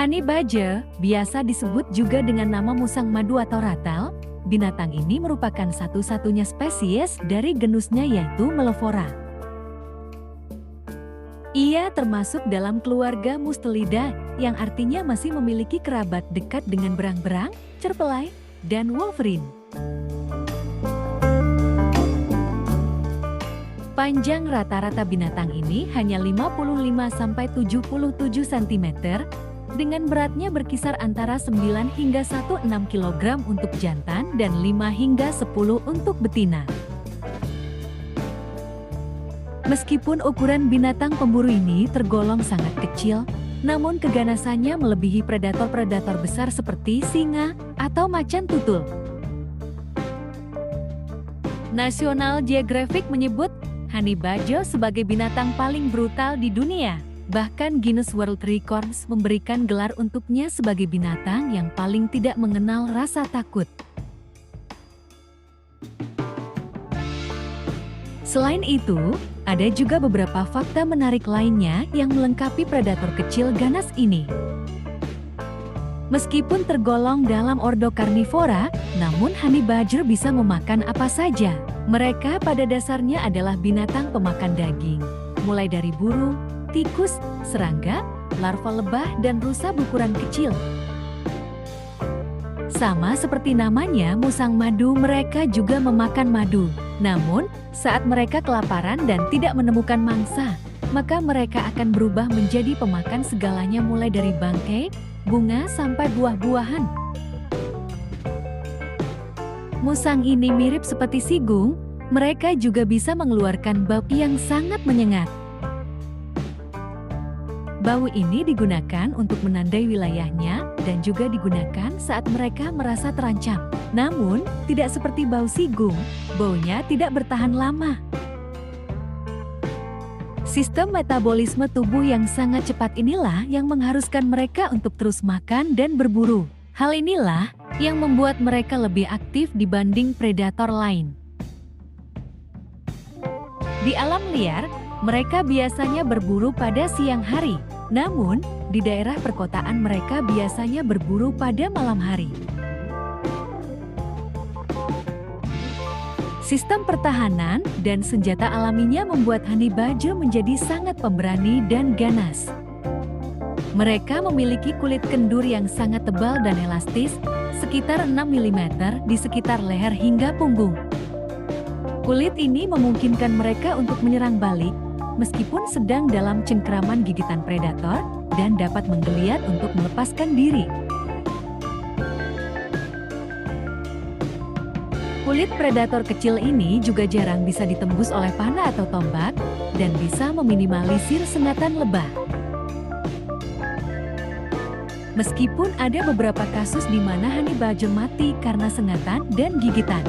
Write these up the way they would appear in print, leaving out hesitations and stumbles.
Honey badger, biasa disebut juga dengan nama musang madu atau ratel, binatang ini merupakan satu-satunya spesies dari genusnya yaitu Melofora. Ia termasuk dalam keluarga Mustelidae, yang artinya masih memiliki kerabat dekat dengan berang-berang, cerpelai, dan wolverine. Panjang rata-rata binatang ini hanya 55–77 cm, dengan beratnya berkisar antara 9 hingga 16 kg untuk jantan dan 5 hingga 10 untuk betina. Meskipun ukuran binatang pemburu ini tergolong sangat kecil, namun keganasannya melebihi predator-predator besar seperti singa atau macan tutul. National Geographic menyebut honey badger sebagai binatang paling brutal di dunia. Bahkan Guinness World Records memberikan gelar untuknya sebagai binatang yang paling tidak mengenal rasa takut. Selain itu, ada juga beberapa fakta menarik lainnya yang melengkapi predator kecil ganas ini. Meskipun tergolong dalam ordo karnivora, namun honey badger bisa memakan apa saja. Mereka pada dasarnya adalah binatang pemakan daging, mulai dari burung, tikus, serangga, larva lebah, dan rusa berukuran kecil. Sama seperti namanya, musang madu, mereka juga memakan madu. Namun, saat mereka kelaparan dan tidak menemukan mangsa, maka mereka akan berubah menjadi pemakan segalanya mulai dari bangkai, bunga, sampai buah-buahan. Musang ini mirip seperti sigung, mereka juga bisa mengeluarkan bau yang sangat menyengat. Bau ini digunakan untuk menandai wilayahnya dan juga digunakan saat mereka merasa terancam. Namun, tidak seperti bau sigung, baunya tidak bertahan lama. Sistem metabolisme tubuh yang sangat cepat inilah yang mengharuskan mereka untuk terus makan dan berburu. Hal inilah yang membuat mereka lebih aktif dibanding predator lain. Di alam liar, mereka biasanya berburu pada siang hari. Namun, di daerah perkotaan mereka biasanya berburu pada malam hari. Sistem pertahanan dan senjata alaminya membuat honey badger menjadi sangat pemberani dan ganas. Mereka memiliki kulit kendur yang sangat tebal dan elastis, sekitar 6 mm di sekitar leher hingga punggung. Kulit ini memungkinkan mereka untuk menyerang balik, meskipun sedang dalam cengkraman gigitan predator, dan dapat menggeliat untuk melepaskan diri. Kulit predator kecil ini juga jarang bisa ditembus oleh panah atau tombak, dan bisa meminimalisir sengatan lebah. Meskipun ada beberapa kasus di mana honey badger mati karena sengatan dan gigitan.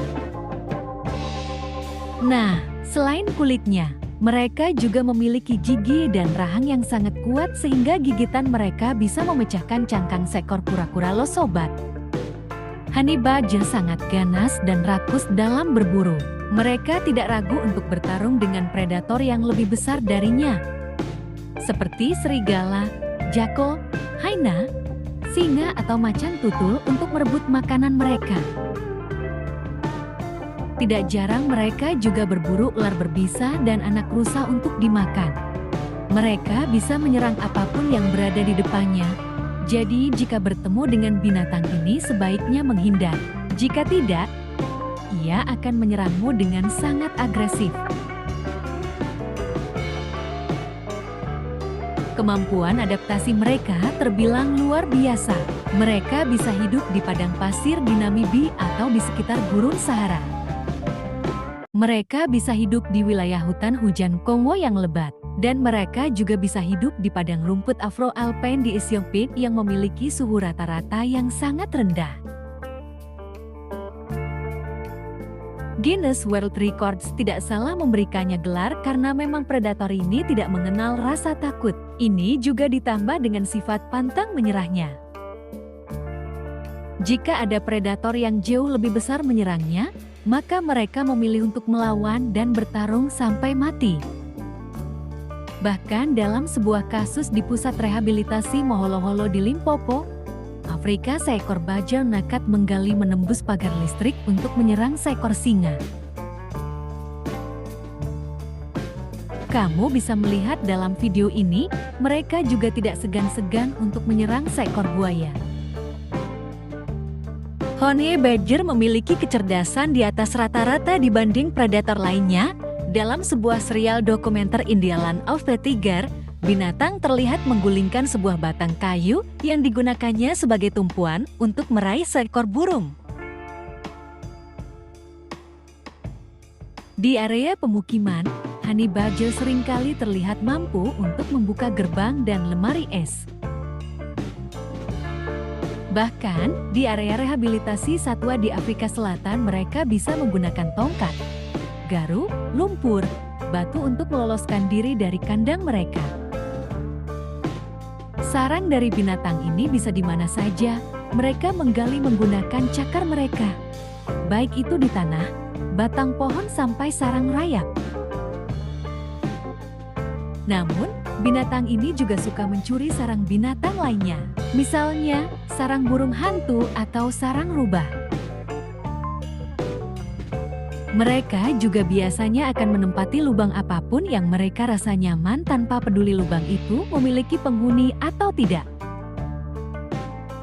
Nah, selain kulitnya, mereka juga memiliki gigi dan rahang yang sangat kuat sehingga gigitan mereka bisa memecahkan cangkang seekor kura-kura lo sobat. Honey badger sangat ganas dan rakus dalam berburu. Mereka tidak ragu untuk bertarung dengan predator yang lebih besar darinya, seperti serigala, jakol, hyena, singa atau macan tutul untuk merebut makanan mereka. Tidak jarang mereka juga berburu ular berbisa dan anak rusa untuk dimakan. Mereka bisa menyerang apapun yang berada di depannya. Jadi jika bertemu dengan binatang ini sebaiknya menghindar. Jika tidak, ia akan menyerangmu dengan sangat agresif. Kemampuan adaptasi mereka terbilang luar biasa. Mereka bisa hidup di padang pasir di Namibia atau di sekitar gurun Sahara. Mereka bisa hidup di wilayah hutan hujan Kongo yang lebat, dan mereka juga bisa hidup di padang rumput Afro-Alpine di Ethiopia yang memiliki suhu rata-rata yang sangat rendah. Guinness World Records tidak salah memberikannya gelar karena memang predator ini tidak mengenal rasa takut. Ini juga ditambah dengan sifat pantang menyerahnya. Jika ada predator yang jauh lebih besar menyerangnya, maka mereka memilih untuk melawan dan bertarung sampai mati. Bahkan dalam sebuah kasus di pusat rehabilitasi Moholoholo di Limpopo, Afrika, seekor bajal nekat menggali menembus pagar listrik untuk menyerang seekor singa. Kamu bisa melihat dalam video ini, mereka juga tidak segan-segan untuk menyerang seekor buaya. Honey Badger memiliki kecerdasan di atas rata-rata dibanding predator lainnya. Dalam sebuah serial dokumenter In the Land of the Tiger, binatang terlihat menggulingkan sebuah batang kayu yang digunakannya sebagai tumpuan untuk meraih seekor burung. Di area pemukiman, Honey Badger seringkali terlihat mampu untuk membuka gerbang dan lemari es. Bahkan, di area rehabilitasi satwa di Afrika Selatan mereka bisa menggunakan tongkat, garu, lumpur, batu untuk meloloskan diri dari kandang mereka. Sarang dari binatang ini bisa di mana saja, mereka menggali menggunakan cakar mereka. Baik itu di tanah, batang pohon sampai sarang rayap. Namun, binatang ini juga suka mencuri sarang binatang lainnya. Misalnya, sarang burung hantu atau sarang rubah. Mereka juga biasanya akan menempati lubang apapun yang mereka rasa nyaman tanpa peduli lubang itu memiliki penghuni atau tidak.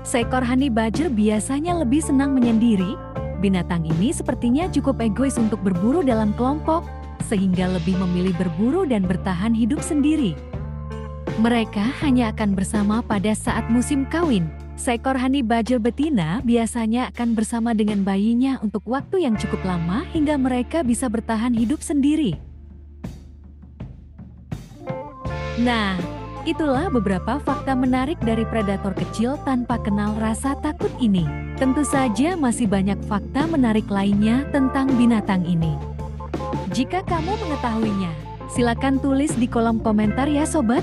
Seekor Honey Badger biasanya lebih senang menyendiri. Binatang ini sepertinya cukup egois untuk berburu dalam kelompok, sehingga lebih memilih berburu dan bertahan hidup sendiri. Mereka hanya akan bersama pada saat musim kawin. Seekor Honey Badger betina biasanya akan bersama dengan bayinya untuk waktu yang cukup lama hingga mereka bisa bertahan hidup sendiri. Nah, itulah beberapa fakta menarik dari predator kecil tanpa kenal rasa takut ini. Tentu saja masih banyak fakta menarik lainnya tentang binatang ini. Jika kamu mengetahuinya, silakan tulis di kolom komentar ya sobat.